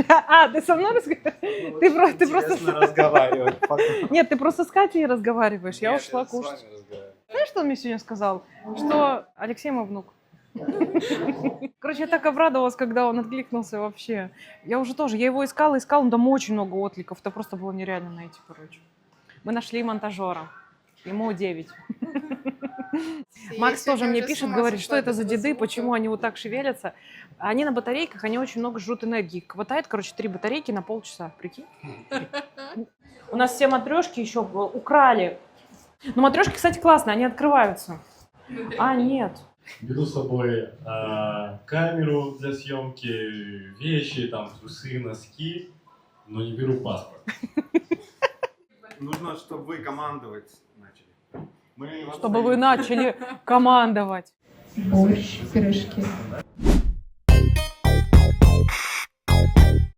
А, ты со мной разговариваешь? Ты просто... разговаривать. Нет, ты просто с Катей разговариваешь. Я Нет, ушла с кушать. вами разговариваю. Знаешь, что он мне сегодня сказал? Что Алексей мой внук. Короче, я так обрадовалась, когда он откликнулся вообще. Я уже тоже, я его искала, но там очень много откликов. Это просто было нереально найти, короче. Мы нашли монтажера. Ему 9. Макс тоже мне пишет, говорит, что это за деды, почему они вот так шевелятся. Они на батарейках, они очень много жрут энергии. Хватает, короче, 3 батарейки на полчаса, прикинь. У нас все матрешки еще украли. Но матрешки, кстати, классные, они открываются. А, нет. Беру с собой камеру для съемки, вещи, там, трусы, носки, но не беру паспорт. Нужно, чтобы вы командовать начали. Чтобы вы начали командовать. Борщ, пирожки.